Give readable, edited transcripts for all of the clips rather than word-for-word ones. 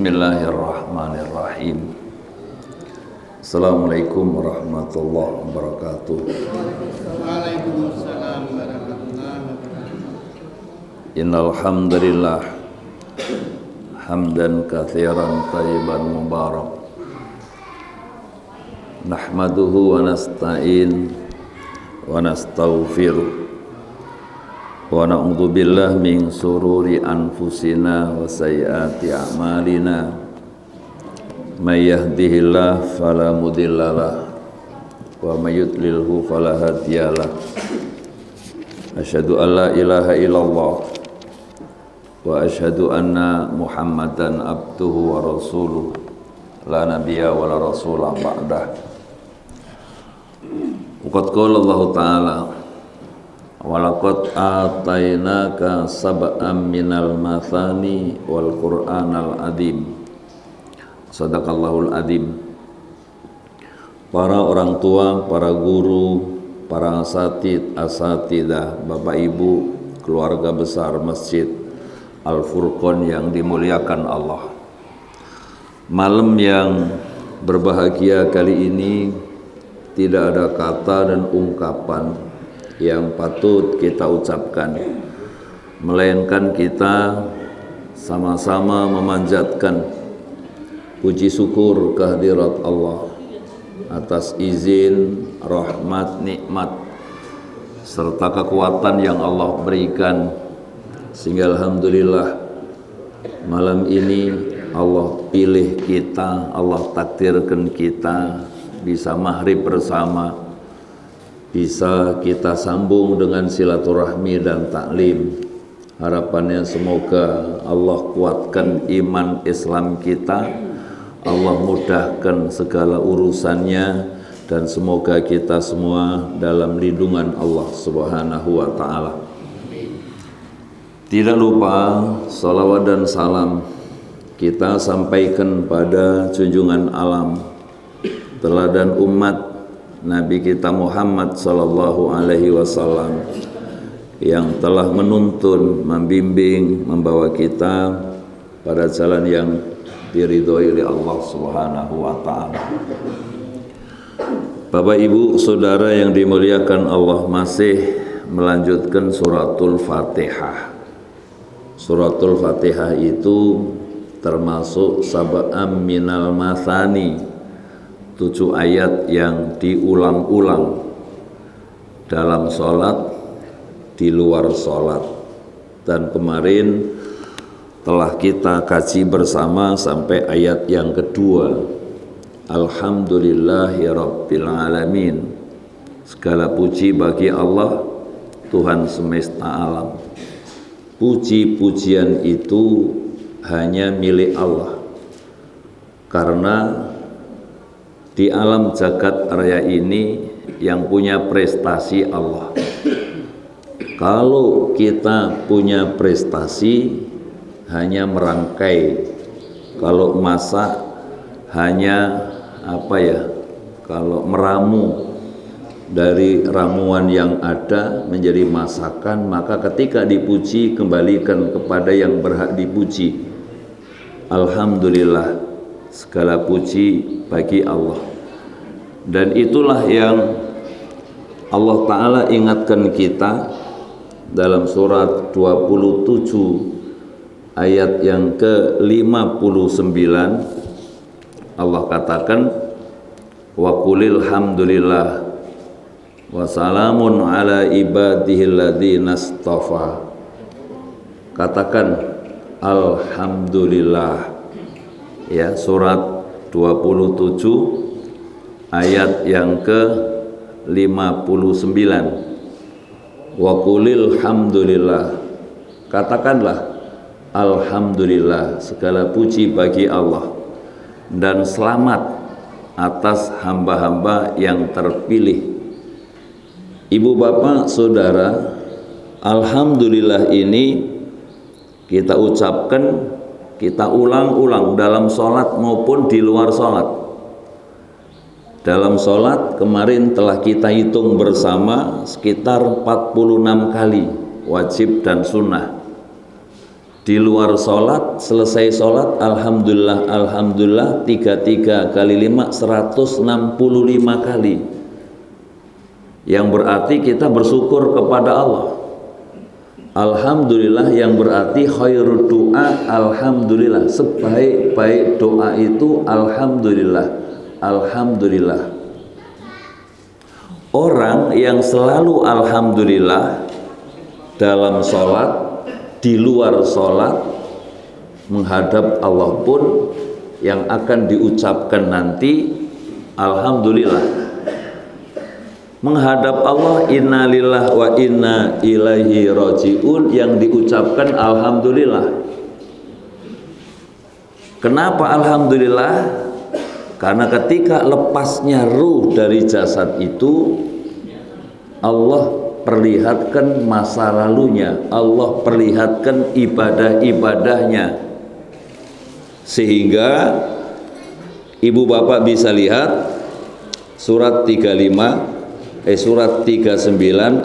Bismillahirrahmanirrahim. Assalamualaikum warahmatullahi wabarakatuh. Waalaikumsalam warahmatullahi wabarakatuh. Innal hamdalillah hamdan katsiran thayyiban mubarak. Nahmaduhu wa nasta'in wa nastaghfiruh. Wa na'udzu billahi min sururi anfusina wa sayyiati a'malina. May yahdihillahu fala mudhillalah wa may yudlilhu fala hadiyalah. Asyhadu an la ilaha illallah wa asyhadu anna Muhammadan abduhu wa rasuluh la nabiyya wa la rasula ba'dah. Qad qala Allah Ta'ala walaqad atainaka sab'am minal mathani wal qur'anal adzim. Sadaqallahul adzim. Para orang tua, para guru, para asatidah, Bapak Ibu, keluarga besar Masjid Al-Furqan yang dimuliakan Allah. Malam yang berbahagia kali ini tidak ada kata dan ungkapan yang patut kita ucapkan, melainkan kita sama-sama memanjatkan puji syukur kehadirat Allah atas izin, rahmat, nikmat serta kekuatan yang Allah berikan, sehingga alhamdulillah malam ini Allah pilih kita, Allah takdirkan kita bisa maghrib bersama, bisa kita sambung dengan silaturahmi dan taklim. Harapannya semoga Allah kuatkan iman Islam kita, Allah mudahkan segala urusannya, dan semoga kita semua dalam lindungan Allah Subhanahu wa Ta'ala. Tidak lupa salawat dan salam kita sampaikan pada junjungan alam, teladan umat Nabi kita Muhammad sallallahu alaihi wasallam yang telah menuntun, membimbing, membawa kita pada jalan yang diridhoi oleh Allah Subhanahu wa Ta'ala. Bapak Ibu Saudara yang dimuliakan Allah, masih melanjutkan suratul Fatihah. Suratul Fatihah itu termasuk sab'am minal mathani, 7 ayat yang diulang-ulang dalam sholat, di luar sholat. Dan kemarin telah kita kaji bersama sampai ayat yang kedua. Alhamdulillahi Rabbil Alamin. Segala puji bagi Allah, Tuhan semesta alam. Puji-pujian itu hanya milik Allah, karena di alam jagat raya ini yang punya prestasi Allah. Kalau kita punya prestasi hanya merangkai, kalau masak hanya kalau meramu dari ramuan yang ada menjadi masakan, maka ketika dipuji kembalikan kepada yang berhak dipuji. Alhamdulillah, segala puji bagi Allah. Dan itulah yang Allah Ta'ala ingatkan kita dalam surat 27 ayat yang ke-59. Allah katakan, wa qulil hamdulillah wa salamun ala ibadihil ladzina istafa. Katakan alhamdulillah. Ya, surat 27 ayat yang ke-59. Wa qulil hamdulillah. Katakanlah alhamdulillah, segala puji bagi Allah, dan selamat atas hamba-hamba yang terpilih. Ibu bapak saudara, alhamdulillah ini kita ucapkan, kita ulang-ulang dalam sholat maupun di luar sholat. Dalam sholat kemarin telah kita hitung bersama sekitar 46 kali, wajib dan sunnah. Di luar sholat, selesai sholat, alhamdulillah, alhamdulillah, 33 kali 5, 165 kali. Yang berarti kita bersyukur kepada Allah. Alhamdulillah yang berarti khairul doa, alhamdulillah. Sebaik-baik doa itu alhamdulillah, alhamdulillah. Orang yang selalu alhamdulillah dalam sholat, di luar sholat, menghadap Allah pun yang akan diucapkan nanti alhamdulillah. Menghadap Allah inna lillahi wa inna ilaihi rajiun, yang diucapkan alhamdulillah. Kenapa alhamdulillah? Karena ketika lepasnya ruh dari jasad itu, Allah perlihatkan masa lalunya, Allah perlihatkan ibadah-ibadahnya, sehingga ibu bapak bisa lihat surat 39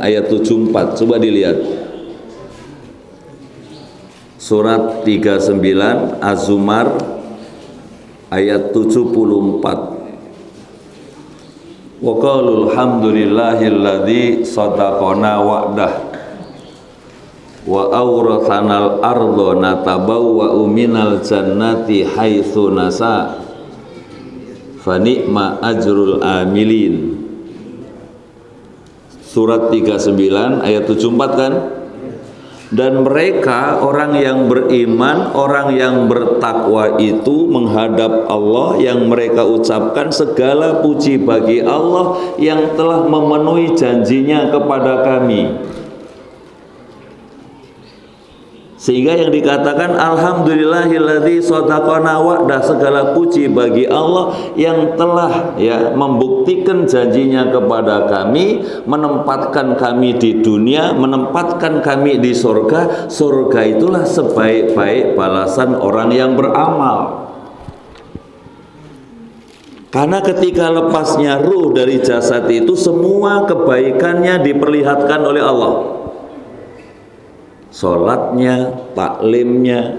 ayat 74. Coba dilihat surat 39 Az-Zumar ayat 74. Wa qalu alhamdulillahilladzi sadaqana wa'dah wa awrathanal ardha natabawwa'u minal jannati haitsu nasa fa ni'ma ajrul amilin. Surat 39 ayat 74 kan? Dan mereka orang yang beriman, orang yang bertakwa itu menghadap Allah, yang mereka ucapkan segala puji bagi Allah yang telah memenuhi janjinya kepada kami. Sehingga yang dikatakan alhamdulillahilladzi shadaqana wa'dah, segala puji bagi Allah yang telah membuktikan janjinya kepada kami, menempatkan kami di dunia, menempatkan kami di surga. Surga itulah sebaik-baik balasan orang yang beramal. Karena ketika lepasnya ruh dari jasad itu, semua kebaikannya diperlihatkan oleh Allah. Sholatnya, taklimnya,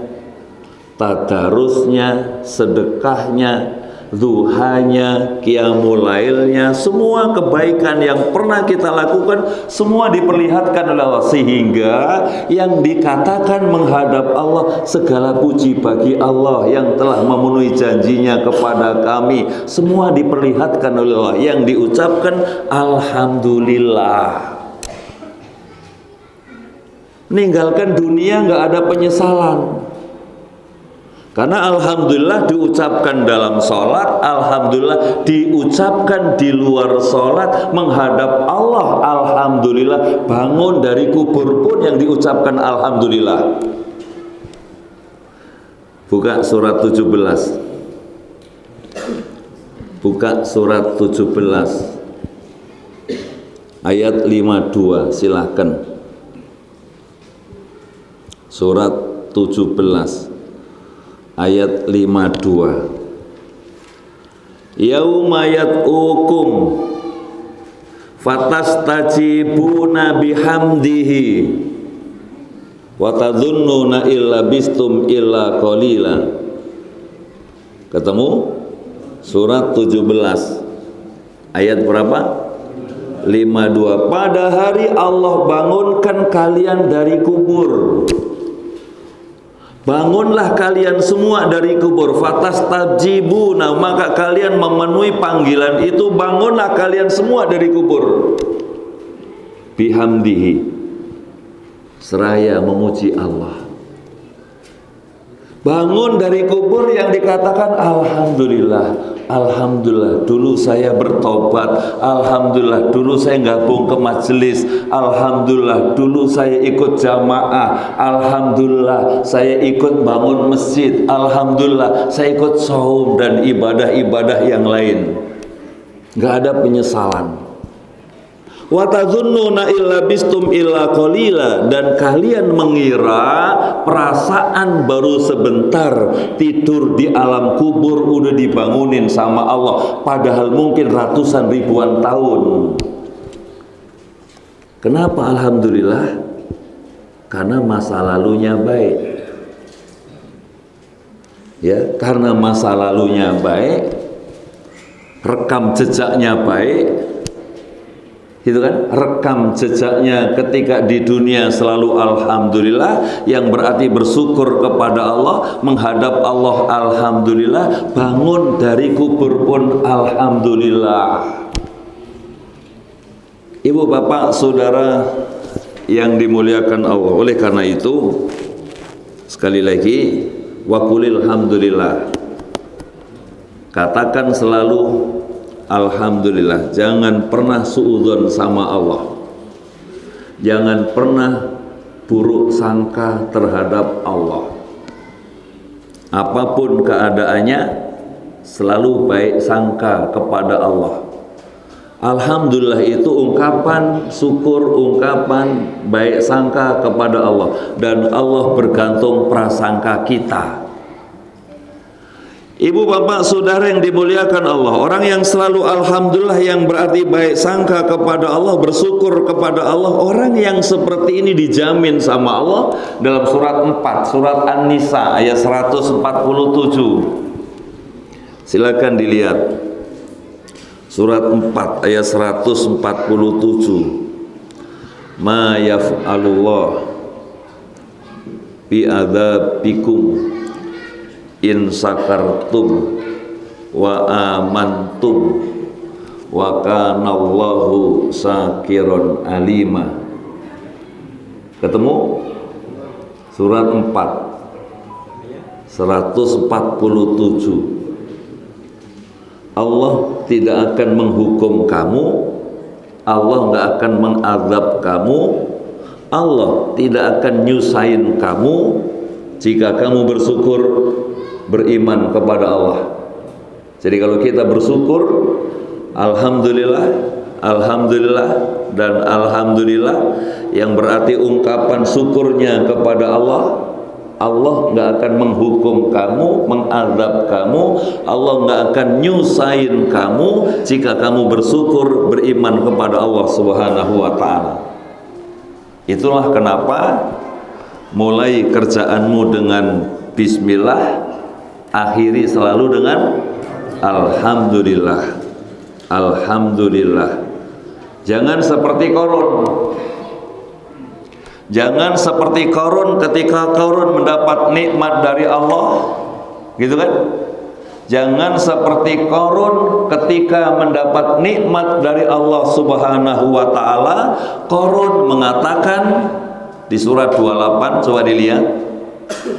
tadarusnya, sedekahnya, duhanya, qiyamul lailnya, semua kebaikan yang pernah kita lakukan semua diperlihatkan oleh Allah. Sehingga yang dikatakan menghadap Allah, segala puji bagi Allah yang telah memenuhi janjinya kepada kami, semua diperlihatkan oleh Allah. Yang diucapkan alhamdulillah. Meninggalkan dunia nggak ada penyesalan, karena alhamdulillah diucapkan dalam sholat, alhamdulillah diucapkan di luar sholat, menghadap Allah alhamdulillah, bangun dari kubur pun yang diucapkan alhamdulillah. Buka surat 17, buka surat 17 ayat 52, silahkan. Surat 17 ayat 52. Yauma yad'ukum fatastajibuna bihamdihi wa tadhunnuna illa bistum illa qalila. Ketemu? Surat 17 ayat berapa? 52. Pada hari Allah bangunkan kalian dari kubur. Bangunlah kalian semua dari kubur, fatastajibuna, maka kalian memenuhi panggilan itu. Bangunlah kalian semua dari kubur, bihamdihi, seraya memuji Allah. Bangun dari kubur yang dikatakan alhamdulillah, alhamdulillah dulu saya bertobat, alhamdulillah dulu saya gabung ke majelis, alhamdulillah dulu saya ikut jamaah, alhamdulillah saya ikut bangun masjid, alhamdulillah saya ikut saum dan ibadah-ibadah yang lain. Gak ada penyesalan. Wa tadhunnuna illa bistum illa qalila, dan kalian mengira perasaan baru sebentar tidur di alam kubur udah dibangunin sama Allah, padahal mungkin ratusan ribuan tahun. Kenapa alhamdulillah? Karena masa lalunya baik. Ya, karena masa lalunya baik, rekam jejaknya baik, gitu kan? Rekam jejaknya ketika di dunia selalu alhamdulillah, yang berarti bersyukur kepada Allah, menghadap Allah alhamdulillah, bangun dari kubur pun alhamdulillah. Ibu bapak saudara yang dimuliakan Allah, oleh karena itu sekali lagi waqulil hamdulillah, katakan selalu alhamdulillah. Jangan pernah suudzon sama Allah, jangan pernah buruk sangka terhadap Allah. Apapun keadaannya selalu baik sangka kepada Allah. Alhamdulillah itu ungkapan syukur, ungkapan baik sangka kepada Allah, dan Allah bergantung prasangka kita. Ibu bapak saudara yang dimuliakan Allah, orang yang selalu alhamdulillah yang berarti baik sangka kepada Allah, bersyukur kepada Allah, orang yang seperti ini dijamin sama Allah dalam surat 4, surat An-Nisa ayat 147. Silakan dilihat. Surat 4 ayat 147. Ma yaf'alullah bi adzabikum in sakartum wa amantum wa kanallahu sakiron alima. Ketemu? Surat 4 147. Allah tidak akan menghukum kamu, Allah nggak akan mengazab kamu, Allah tidak akan nyusahin kamu jika kamu bersyukur, beriman kepada Allah. Jadi kalau kita bersyukur, alhamdulillah, alhamdulillah, dan alhamdulillah, yang berarti ungkapan syukurnya kepada Allah, Allah nggak akan menghukum kamu, mengazab kamu, Allah nggak akan nyusahin kamu jika kamu bersyukur, beriman kepada Allah Subhanahu wa ta'ala. Itulah kenapa mulai kerjaanmu dengan bismillah, akhiri selalu dengan alhamdulillah. Alhamdulillah. Jangan seperti Qarun. Jangan seperti Qarun ketika Qarun mendapat nikmat dari Allah, gitu kan? Jangan seperti Qarun ketika mendapat nikmat dari Allah Subhanahu wa ta'ala. Qarun mengatakan di surat 28, coba dilihat.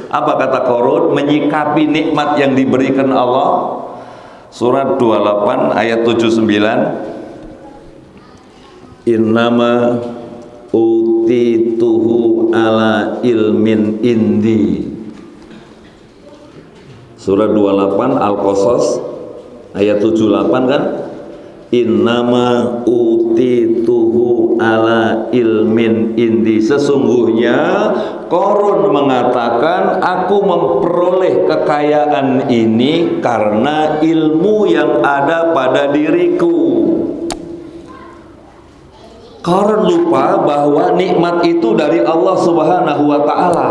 Apa kata Qarun menyikapi nikmat yang diberikan Allah? Surat 28 ayat 79. Innama utituhu ala ilmin indi. Surah 28 Al-Qasas ayat 78 kan? Innama utituhu ala ilmin indi. Sesungguhnya Qarun mengatakan, aku memperoleh kekayaan ini karena ilmu yang ada pada diriku. Qarun lupa bahwa nikmat itu dari Allah Subhanahu wa ta'ala.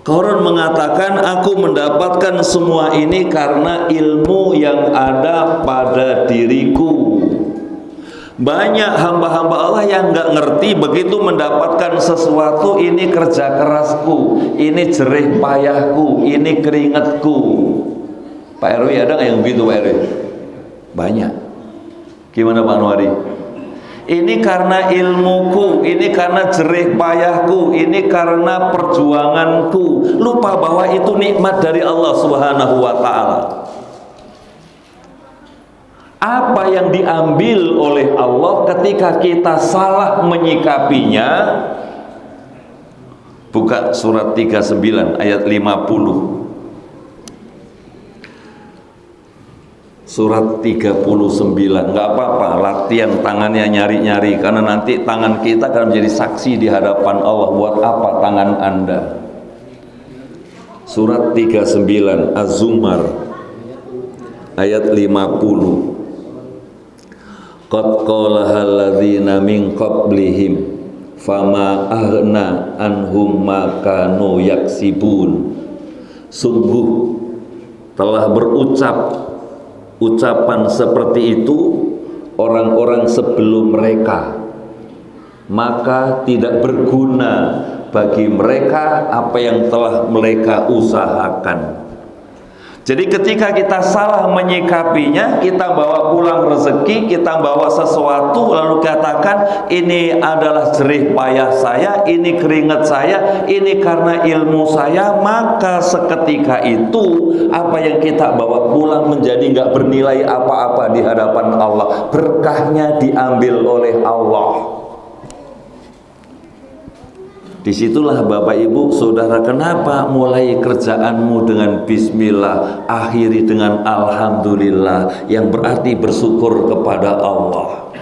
Qarun mengatakan, aku mendapatkan semua ini karena ilmu yang ada pada diriku. Banyak hamba-hamba Allah yang nggak ngerti, begitu mendapatkan sesuatu, ini kerja kerasku, ini jerih payahku, ini keringatku. Pak RW ada nggak yang begitu Pak RW? Banyak. Gimana Pak Anwari? Ini karena ilmuku, ini karena jerih payahku, ini karena perjuanganku. Lupa bahwa itu nikmat dari Allah Subhanahu wa ta'ala. Apa yang diambil oleh Allah ketika kita salah menyikapinya? Buka surat 39 ayat 50. Surat 39, nggak apa-apa latihan tangannya nyari-nyari, karena nanti tangan kita akan menjadi saksi di hadapan Allah. Buat apa tangan Anda? Surat 39 Az-Zumar ayat 50. Qad qalaha alladzina min qablihim fama aghna anhum ma kanu yaksibun Sungguh telah berucap ucapan seperti itu orang-orang sebelum mereka, maka tidak berguna bagi mereka apa yang telah mereka usahakan. Jadi ketika kita salah menyikapinya, kita bawa pulang rezeki, kita bawa sesuatu lalu katakan ini adalah jerih payah saya, ini keringat saya, ini karena ilmu saya, maka seketika itu apa yang kita bawa pulang menjadi nggak bernilai apa-apa di hadapan Allah. Berkahnya diambil oleh Allah. Disitulah Bapak Ibu Saudara, kenapa mulai kerjaanmu dengan bismillah, akhiri dengan alhamdulillah, yang berarti bersyukur kepada Allah.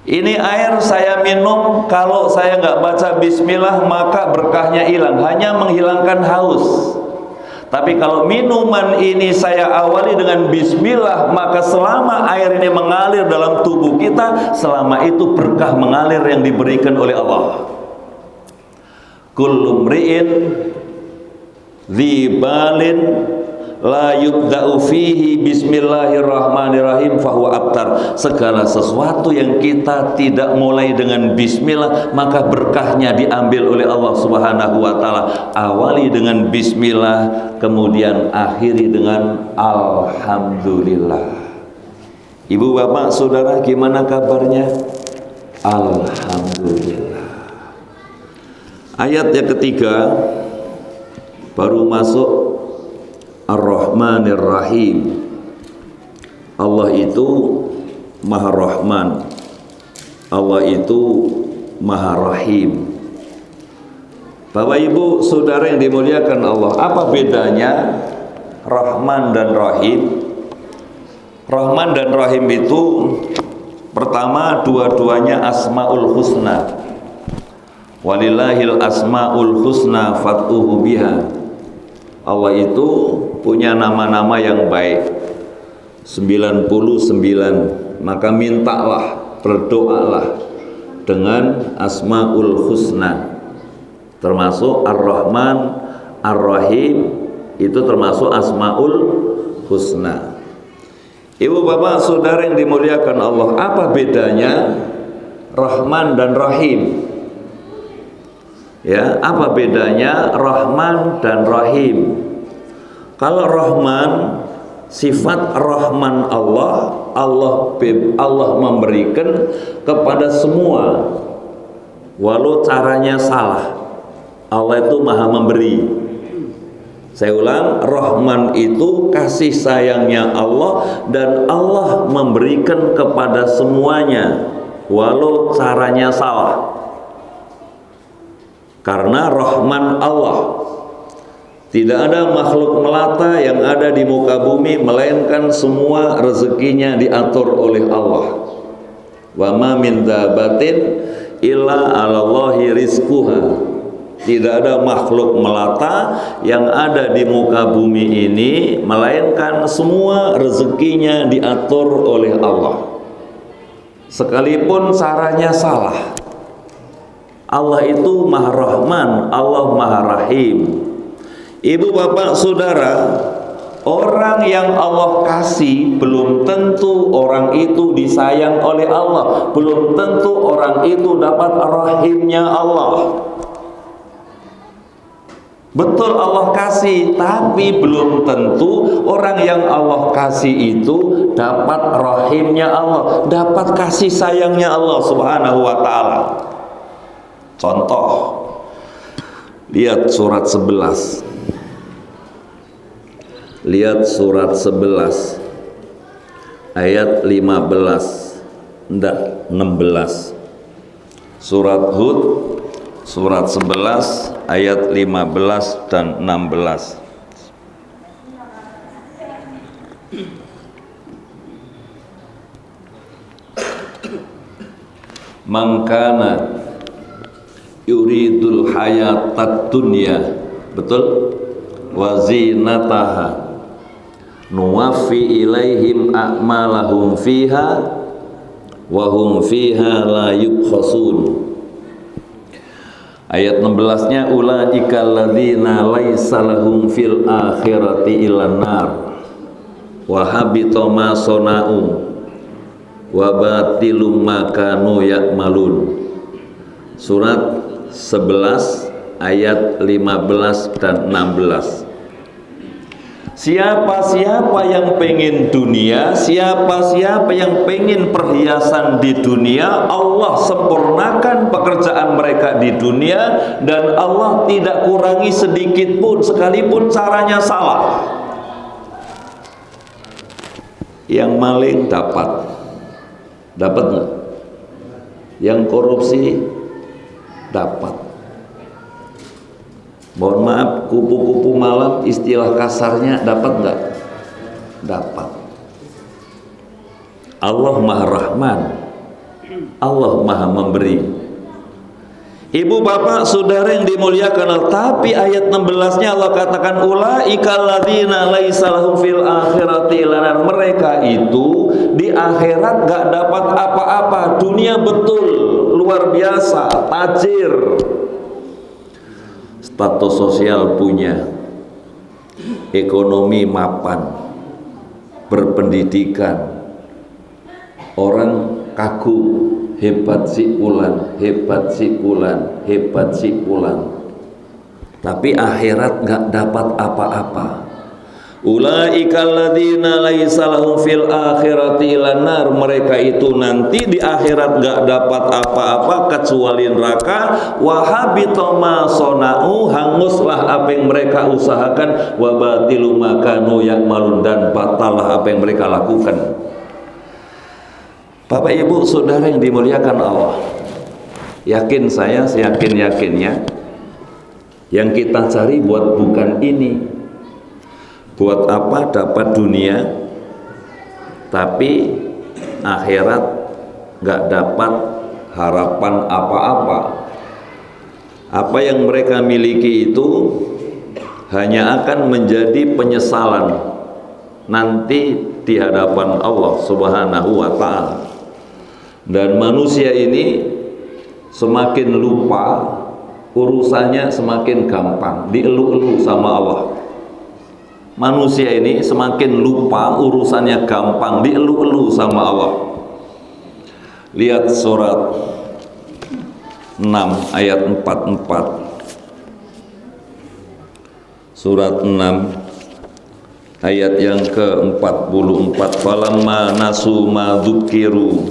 Ini air saya minum, kalau saya nggak baca bismillah maka berkahnya hilang, hanya menghilangkan haus. Tapi kalau minuman ini saya awali dengan bismillah, maka selama air ini mengalir dalam tubuh kita, selama itu berkah mengalir yang diberikan oleh Allah. Kullu mri'in dzi balin la yubda'u fihi bismillahirrahmanirrahim fahuwa abtar. Segala sesuatu yang kita tidak mulai dengan bismillah, maka berkahnya diambil oleh Allah Subhanahu wa taala. Awali dengan bismillah, kemudian akhiri dengan alhamdulillah. Ibu bapak saudara, gimana kabarnya? Alhamdulillah. Ayat yang ketiga baru masuk Ar-Rahmanir Rahim. Allah itu Maha Rahman, Allah itu Maha Rahim. Bapak Ibu Saudara yang dimuliakan Allah, apa bedanya Rahman dan Rahim? Rahman dan Rahim itu pertama, dua-duanya Asmaul Husna. Walillahil asmaul husna fad'uhu biha. Allah itu punya nama-nama yang baik 99, maka mintalah, berdoalah dengan Asmaul Husna, termasuk Ar-Rahman, Ar-Rahim, itu termasuk Asmaul Husna. Ibu bapak saudara yang dimuliakan Allah, apa bedanya Rahman dan Rahim? Ya, apa bedanya Rahman dan Rahim? Kalau Rahman, sifat Rahman Allah memberikan kepada semua, walau caranya salah. Allah itu Maha memberi. Saya ulang, Rahman itu kasih sayangnya Allah, dan Allah memberikan kepada semuanya, walau caranya salah. Karena Rahman Allah, tidak ada makhluk melata yang ada di muka bumi melainkan semua rezekinya diatur oleh Allah. Wa ma min dabatin illa 'alallahi rizquha. Tidak ada makhluk melata yang ada di muka bumi ini melainkan semua rezekinya diatur oleh Allah. Sekalipun caranya salah. Allah itu Maha Rahman, Allah Maha Rahim. Ibu bapak saudara, orang yang Allah kasih belum tentu orang itu disayang oleh Allah, belum tentu orang itu dapat rahimnya Allah. Betul Allah kasih, tapi belum tentu orang yang Allah kasih itu dapat rahimnya Allah, dapat kasih sayangnya Allah Subhanahu wa taala. Contoh, lihat surat 11. Lihat surat 11 ayat 15, enggak 16. Surat Hud surat 11 ayat 15 dan 16. Mangkana yuridul hayatad dunya, betul, wa zinataha nuwaffi ilaihim a'malahum fiha wa hum fiha la yubkhasun. Ayat 16-nya ulaika alladzina laisa lahum fil akhirati illan nar wa habita ma sana'u wa batilum ma kanu ya'malun. Surat 11 ayat 15 dan 16. Siapa-siapa yang pengen dunia, siapa-siapa yang pengen perhiasan di dunia, Allah sempurnakan pekerjaan mereka di dunia, dan Allah tidak kurangi sedikit pun, sekalipun caranya salah. Yang maling dapat nggak? Yang korupsi dapat. Mohon maaf, kupu-kupu malam, istilah kasarnya dapat nggak? Dapat. Allah Maha Rahman, Allah Maha Memberi. Ibu bapak saudara yang dimuliakan Allah, tapi ayat 16-nya Allah katakan ulaika alladzina laisa lahum fil akhirati illa nar. Mereka itu di akhirat nggak dapat apa-apa. Dunia betul luar biasa, tajir, status sosial punya, ekonomi mapan, berpendidikan, orang kagum, hebat si fulan, hebat si fulan, hebat si fulan. Tapi akhirat nggak dapat apa-apa. Ulaika alladzina laisa lahum fil akhirati illan nar. Mereka itu nanti di akhirat nggak dapat apa-apa kecuali neraka. Wa habita ma sana'u, hanguslah apa yang mereka usahakan. Wa batilu ma kanu ya'malun, dan batallah apa yang mereka lakukan. Bapak Ibu saudara yang dimuliakan Allah, yakin saya, seyakin-yakinnya yang kita cari buat bukan ini. Buat apa dapat dunia tapi akhirat nggak dapat harapan apa-apa. Apa yang mereka miliki itu hanya akan menjadi penyesalan nanti di hadapan Allah Subhanahu wa ta'ala. Dan manusia ini semakin lupa, urusannya semakin gampang, dielu-elu sama Allah. Manusia ini semakin lupa, urusannya gampang, dielu-elu sama Allah. Lihat surat 6 ayat 44. Surat 6 ayat yang ke-44. Falamma nasu ma dzukiru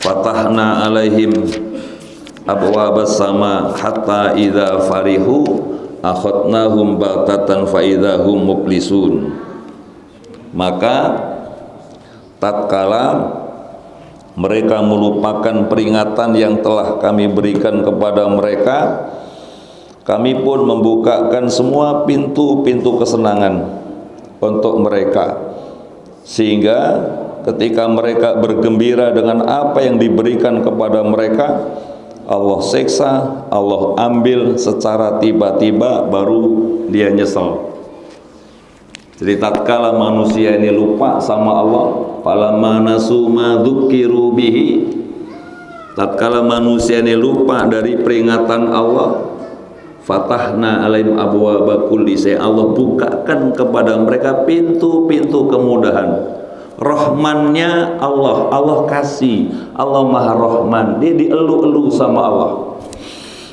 fatahna alaihim abwabas sama hatta idza farihu akhadnahum baghtatan fa idzahum mublisun. Maka tatkala mereka melupakan peringatan yang telah kami berikan kepada mereka, kami pun membukakan semua pintu-pintu kesenangan untuk mereka, sehingga ketika mereka bergembira dengan apa yang diberikan kepada mereka, Allah seksa, Allah ambil secara tiba-tiba, baru dia nyesel. Jadi tatkala manusia ini lupa sama Allah, falamma nasu ma dzukiru bihi, tatkala manusia ini lupa dari peringatan Allah, fatahna alaihim abwaaba kulli syai', Allah bukakan kepada mereka pintu-pintu kemudahan. Rahmannya Allah, Allah kasih, Allah Maha Rahman, dia dielu-elu sama Allah.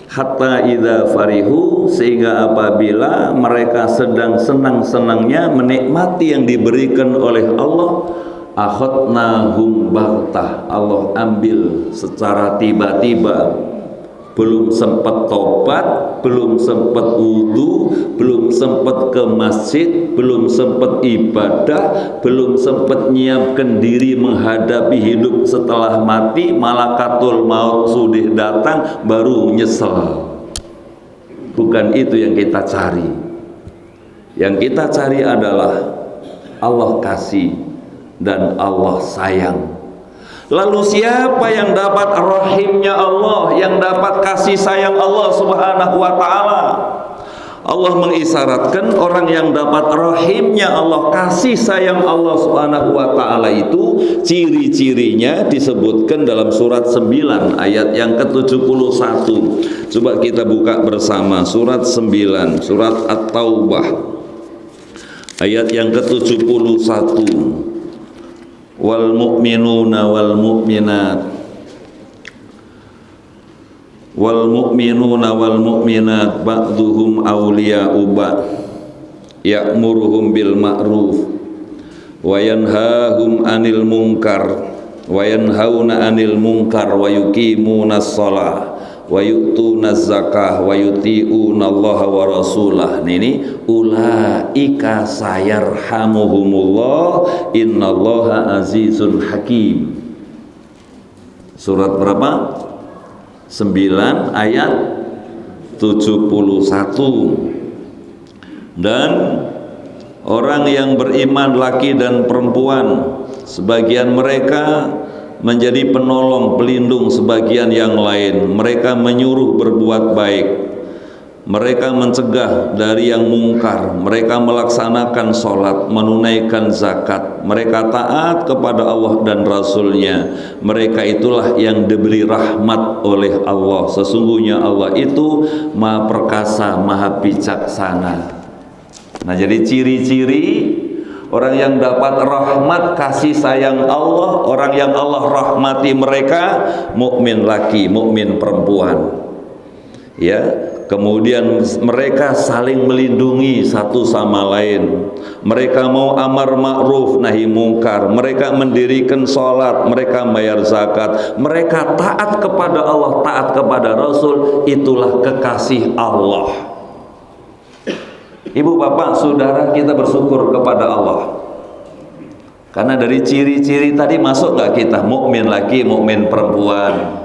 Hatta idza farihu, sehingga apabila mereka sedang senang-senangnya menikmati yang diberikan oleh Allah, akhadnahum baghtah, Allah ambil secara tiba-tiba. Belum sempat tobat, belum sempat wudu, belum sempat ke masjid, belum sempat ibadah, belum sempat nyiapkan diri menghadapi hidup setelah mati, malakatul maut sudah datang, baru nyesel. Bukan itu yang kita cari. Yang kita cari adalah Allah kasih dan Allah sayang. Lalu siapa yang dapat rahimnya Allah, yang dapat kasih sayang Allah Subhanahu wa ta'ala? Allah mengisyaratkan orang yang dapat rahimnya Allah, kasih sayang Allah Subhanahu wa taala itu ciri-cirinya disebutkan dalam surat 9 ayat yang ke-71. Coba kita buka bersama surat 9, surat At-Taubah ayat yang ke-71. Wal mu'minuna wal mu'minat wal mu'minuna wal mu'minat ba'duhum awliya'u ba'd ya'muruhum bil ma'ruf wa yanhahum 'anil munkar wa yanhauna 'anil munkar wa yuqimunas shalah wa yu'tunaz zakah wa yuti'una Allah wa rasulah. Ini ulaika sayarhamuhumullah innallaha azizun hakim. Surat berapa? 9 ayat 71. Dan orang yang beriman laki dan perempuan, sebagian mereka menjadi penolong pelindung sebagian yang lain. Mereka menyuruh berbuat baik, mereka mencegah dari yang mungkar, mereka melaksanakan sholat, menunaikan zakat, mereka taat kepada Allah dan Rasulnya. Mereka itulah yang diberi rahmat oleh Allah. Sesungguhnya Allah itu maha perkasa, maha bijaksana. Nah, jadi ciri-ciri orang yang dapat rahmat kasih sayang Allah, orang yang Allah rahmati mereka, mukmin laki, mukmin perempuan. Ya, kemudian mereka saling melindungi satu sama lain. Mereka mau amar ma'ruf nahi mungkar, mereka mendirikan sholat, mereka bayar zakat, mereka taat kepada Allah, taat kepada Rasul. Itulah kekasih Allah. Ibu bapak saudara, kita bersyukur kepada Allah karena dari ciri-ciri tadi masuk gak kita? Mukmin laki, mukmin perempuan,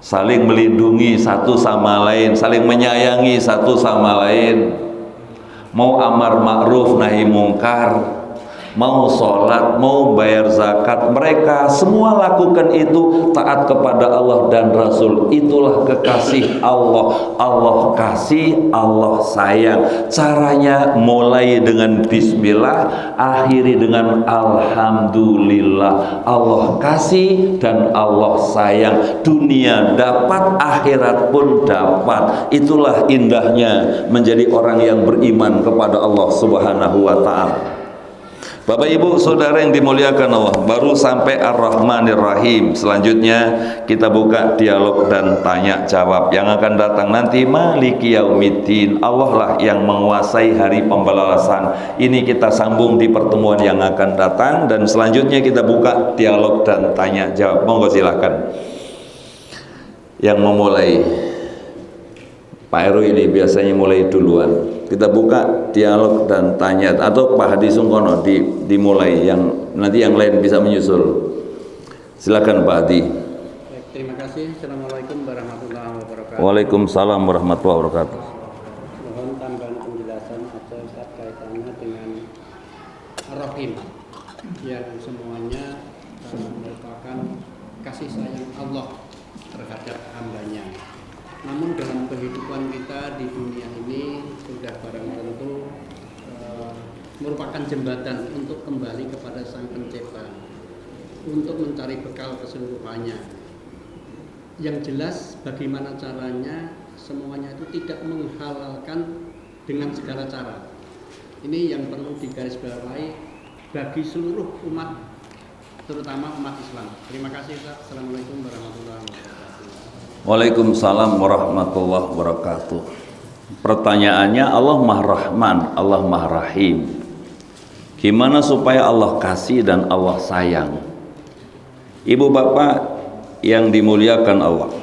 saling melindungi satu sama lain, saling menyayangi satu sama lain, mau amar ma'ruf nahi mungkar, mau sholat, mau bayar zakat, mereka semua lakukan itu taat kepada Allah dan Rasul. Itulah kekasih Allah. Allah kasih, Allah sayang. Caranya mulai dengan bismillah, akhiri dengan alhamdulillah. Allah kasih dan Allah sayang. Dunia dapat, akhirat pun dapat. Itulah indahnya menjadi orang yang beriman kepada Allah Subhanahu wa ta'ala. Bapak Ibu Saudara yang dimuliakan Allah, baru sampai Ar-Rahmanir Rahim. Selanjutnya kita buka dialog dan tanya jawab. Yang akan datang nanti Maliki Yaumiddin, Allah lah yang menguasai hari pembalasan. Ini kita sambung di pertemuan yang akan datang. Dan selanjutnya kita buka dialog dan tanya jawab. Monggo silahkan yang memulai. Pak Heru ini biasanya mulai duluan. Kita buka dialog dan tanya, atau Pak Hadi Sungkono dimulai, yang nanti yang lain bisa menyusul. Silakan Pak Hadi. Baik, terima kasih. Assalamualaikum warahmatullahi wabarakatuh. Waalaikumsalam warahmatullahi wabarakatuh. Mohon tambahan penjelasan aja Ustaz kaitannya dengan Ar-Rahim yang semuanya merupakan kasih sayang Allah terhadap hambanya. Namun dalam kehidupan kita di dunia ini sudah barang tentu merupakan jembatan untuk kembali kepada Sang Pencipta, untuk mencari bekal keseluruhannya. Yang jelas bagaimana caranya, semuanya itu tidak menghalalkan dengan segala cara. Ini yang perlu digarisbawahi bagi seluruh umat, terutama umat Islam. Terima kasih Ustaz. Assalamualaikum warahmatullahi wabarakatuh. Waalaikumsalam warahmatullahi wabarakatuh. Pertanyaannya, Allah Maha Rahman, Allah Maha Rahim. Gimana supaya Allah kasih dan Allah sayang? Ibu bapak yang dimuliakan Allah,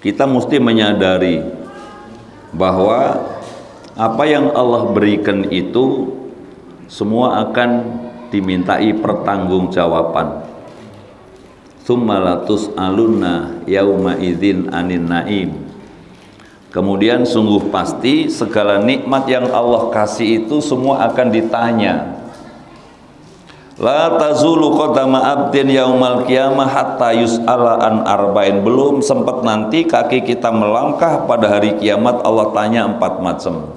kita mesti menyadari bahwa apa yang Allah berikan itu semua akan dimintai pertanggungjawaban. Tsumma tus'alunna yauma idzin anin naim. Kemudian sungguh pasti segala nikmat yang Allah kasih itu semua akan ditanya. La tazulu qadama abdin yaumal qiyamah hatta yus'ala an arba'in. Belum sempat nanti kaki kita melangkah pada hari kiamat, Allah tanya 4 macam.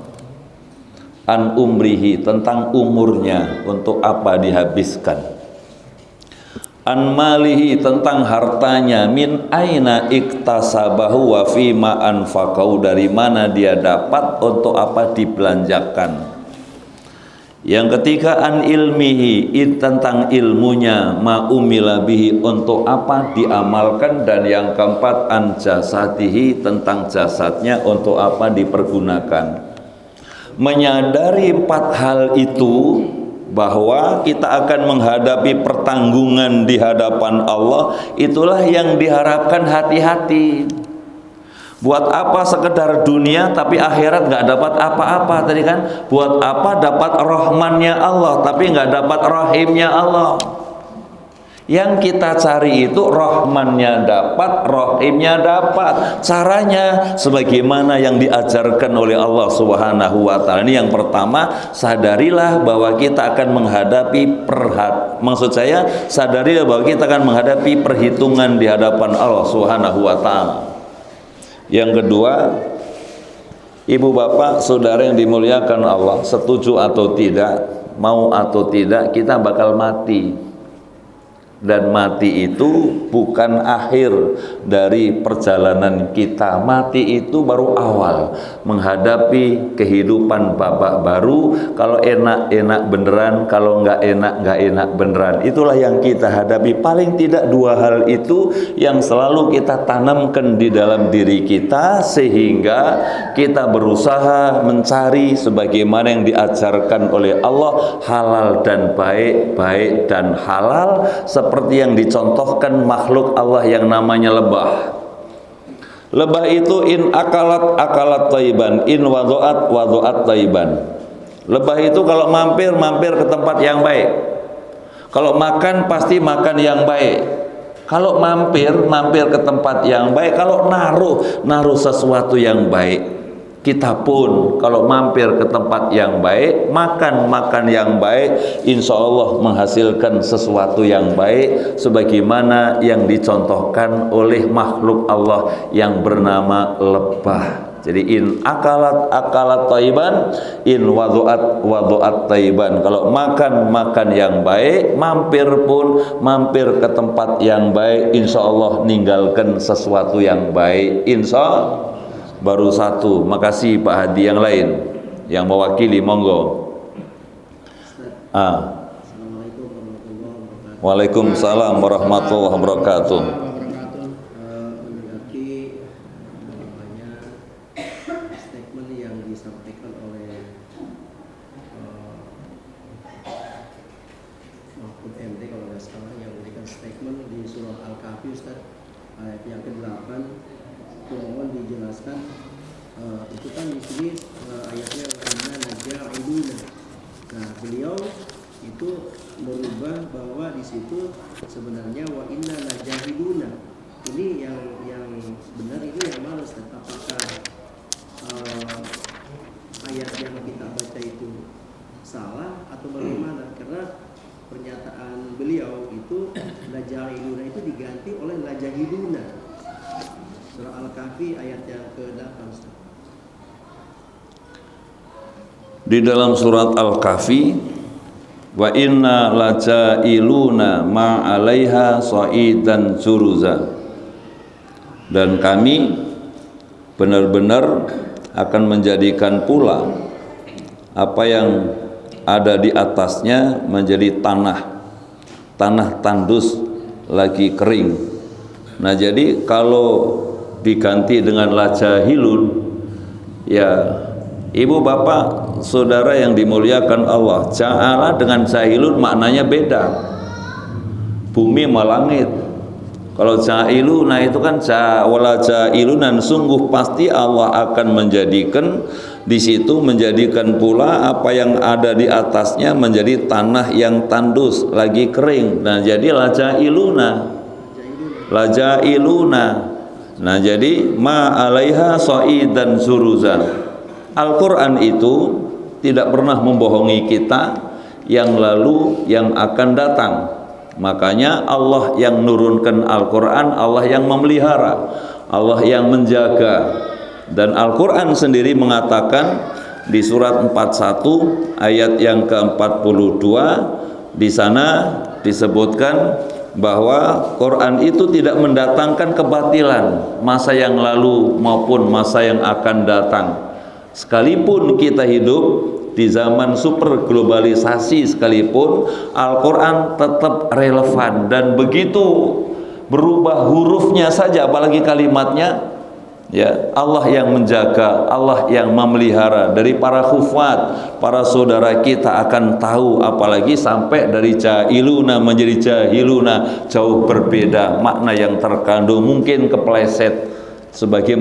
An umrihi, tentang umurnya, untuk apa dihabiskan. An malihi, tentang hartanya. Min aina iktasabahu wa fima anfaqahu, dari mana dia dapat, untuk apa dibelanjakan. Yang ketiga an ilmihi, tentang ilmunya. Ma umila bihi, untuk apa diamalkan. Dan yang keempat an jasadihi, tentang jasadnya, untuk apa dipergunakan. Menyadari 4 hal itu, bahwa kita akan menghadapi pertanggungan di hadapan Allah, itulah yang diharapkan hati-hati. Buat apa sekedar dunia tapi akhirat nggak dapat apa-apa tadi kan? Buat apa dapat rahmannya Allah tapi nggak dapat rahimnya Allah? Yang kita cari itu rahmannya dapat, rahimnya dapat. Caranya sebagaimana yang diajarkan oleh Allah Subhanahu wa taala. Ini yang pertama, sadarilah bahwa kita akan menghadapi sadarilah bahwa kita akan menghadapi perhitungan di hadapan Allah Subhanahu wa taala. Yang kedua, ibu bapak, saudara yang dimuliakan Allah, setuju atau tidak, mau atau tidak, kita bakal mati. Dan mati itu bukan akhir dari perjalanan kita. Mati itu baru awal menghadapi kehidupan babak baru. Kalau enak-enak beneran, kalau nggak enak beneran. Itulah yang kita hadapi. Paling tidak 2 hal itu yang selalu kita tanamkan di dalam diri kita, sehingga kita berusaha mencari sebagaimana yang diajarkan oleh Allah, halal dan baik, baik dan halal, seperti yang dicontohkan makhluk Allah yang namanya lebah. Lebah itu in akalat thayyiban, in wadu'at thayyiban. Lebah itu kalau mampir ke tempat yang baik. Kalau makan pasti makan yang baik. Kalau mampir ke tempat yang baik. Kalau naruh sesuatu yang baik. Kita pun kalau mampir ke tempat yang baik, makan yang baik, insya Allah menghasilkan sesuatu yang baik, sebagaimana yang dicontohkan oleh makhluk Allah yang bernama lebah. Jadi in akalat thayyiban, in wadu'at thayyiban. Kalau makan yang baik, mampir ke tempat yang baik, insya Allah ninggalkan sesuatu yang baik, insya Allah. Baru 1, makasih Pak Hadi. Yang lain yang mewakili, monggo. Assalamualaikum warahmatullahi wabarakatuh. Waalaikumsalam warahmatullahi wabarakatuh. Menanggapi statement yang disampaikan oleh Mahfud MD kalau nggak salah, yang memberikan statement di surah Al-Kahfi, Ustaz, ayat yang ke-8. Mohon dijelaskan, itu kan di sini ayatnya inna naja'iluna. Nah, beliau itu merubah bahwa di situ sebenarnya wa inna najahiduna. Ini yang benar, ini yang mana, Ustaz? Apakah ayat yang kita baca itu salah atau bagaimana? Karena pernyataan beliau itu naja'iluna itu diganti oleh najahiduna. Surah Al-Kahfi ayat yang ke-8. Di dalam surat Al-Kahfi, wa inna laja'iluna ma'alaiha sa'idan juruza. Dan kami benar-benar akan menjadikan pula apa yang ada di atasnya menjadi tanah tandus lagi kering. Nah, jadi kalau diganti dengan lajahilun, ya ibu bapak saudara yang dimuliakan Allah, ja'ala dengan jahilun maknanya beda, bumi sama langit. Kalau ja'iluna itu kan wala ja'ilunan, sungguh pasti Allah akan menjadikan di situ, menjadikan pula apa yang ada di atasnya menjadi tanah yang tandus lagi kering. Nah, jadi laja'iluna. Nah, jadi ma 'alaiha sa'idan zuruzan. Al-Qur'an itu tidak pernah membohongi kita. yang lalu, yang akan datang. Makanya Allah yang nurunkan Al-Quran, Allah yang memelihara, Allah yang menjaga. Dan Al-Quran sendiri mengatakan di surat 41 ayat yang ke-42, di sana disebutkan bahwa Quran itu tidak mendatangkan kebatilan masa yang lalu maupun masa yang akan datang. Sekalipun kita hidup di zaman super globalisasi sekalipun, Al-Quran tetap relevan, dan begitu berubah hurufnya saja apalagi kalimatnya, ya, Allah yang menjaga, Allah yang memelihara. Dari para khufat, para saudara kita akan tahu, apalagi sampai dari jahiluna menjadi jahiluna, jauh berbeda makna yang terkandung, mungkin kepleset. Sebagai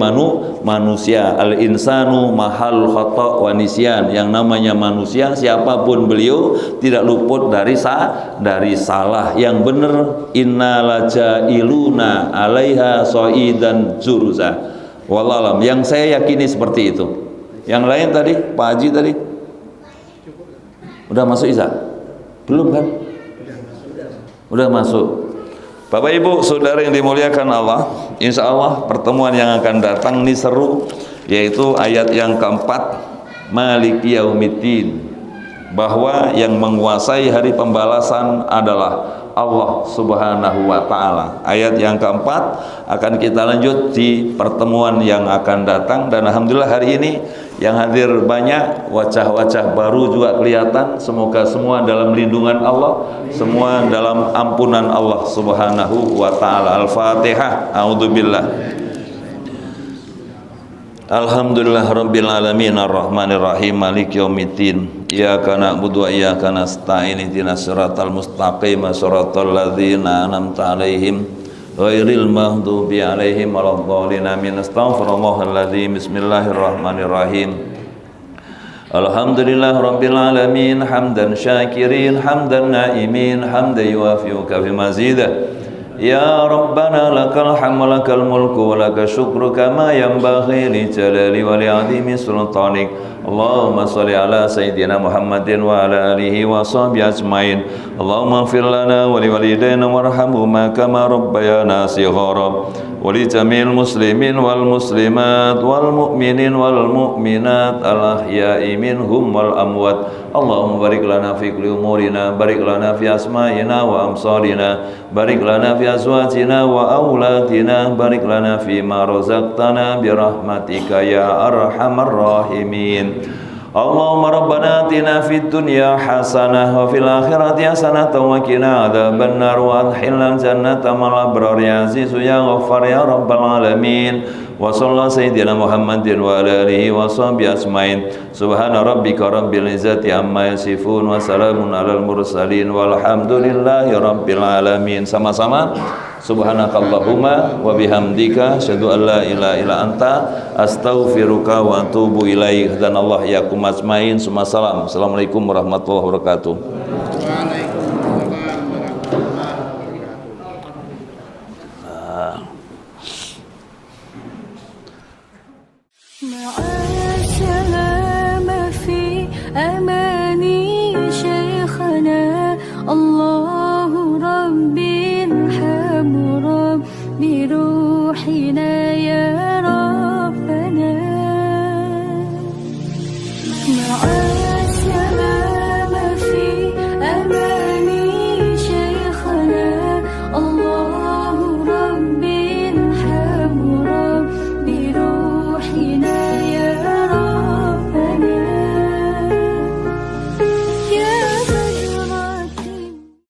manusia, al-insanu mahal khata' wa nisyan, yang namanya manusia siapapun beliau tidak luput dari salah. Yang benar, innalajailuna 'alaiha sha'idan juruza. Wallahualam, yang saya yakini seperti itu. Yang lain tadi, Pak Haji tadi udah masuk Isa? Belum kan? Udah masuk. Bapak Ibu saudara yang dimuliakan Allah, insya Allah pertemuan yang akan datang ini seru, yaitu ayat yang keempat, Maliki Yaumiddin, bahwa yang menguasai hari pembalasan adalah Allah Subhanahu wa Ta'ala. Ayat yang keempat akan kita lanjut di pertemuan yang akan datang. Dan alhamdulillah hari ini yang hadir banyak, wajah-wajah baru juga kelihatan. Semoga semua dalam lindungan Allah, semua dalam ampunan Allah Subhanahu wa Ta'ala. Al-Fatihah. A'udzubillah. Alhamdulillah Rabbil Alamin Ar-Rahmanir Rahim Maliki Yaumiddin Iyyaka na'budu wa iyyaka nasta'in ihdinas siratal mustaqim siratal ladzina an'amta 'alaihim ghairil maghdubi 'alaihim waladdallin amin. Astaghfirullahal ladzim. Bismillahirrahmanirrahim. Alhamdulillah Rabbil Alamin hamdan syakirin hamdan na'imin hamdan yuwafi'u kafi mazidah. Ya Rabbana lakal hamdu lakal mulku lakal syukru kama yanbaghi li jalali wa li 'azimi sultanik. Allahumma shalli ala sayyidina Muhammadin wa ala alihi wa sahbihi ajmain. Allahumma ighfir lana wa li walidayna warhamhuma kama rabbayana shighara. Wa li jamil muslimin wal muslimat wal mu'minin wal mu'minat al ahya'i minhum wal amwat. Allahumma barik lana fi kulli umurina, barik lana fi asma'ina wa amsalina, barik lana fi azwajina wa auladina, barik lana fi ma razaqtana bi rahmatika ya arhamar rahimin. Allahumma rabbana atina fid dunya hasanah wa fil akhirati hasanah wa qina adzabannar wa adkhilna jannata ma'al abrar ya azizu ya ghaffar ya rabbal alamin. Wa sallallahu sayyidina Muhammadin wa ala alihi wa sahbihi ajmain. Subhana rabbika rabbil izzati amma yasifun wa salamun alal mursalin walhamdulillahi rabbil alamin. Sama-sama subhanakallahumma wa bihamdika asyhadu an la ilaha illa anta astaghfiruka wa atubu ilaik. Dan Allah yakum ajmain. Assalamualaikum warahmatullahi wabarakatuh.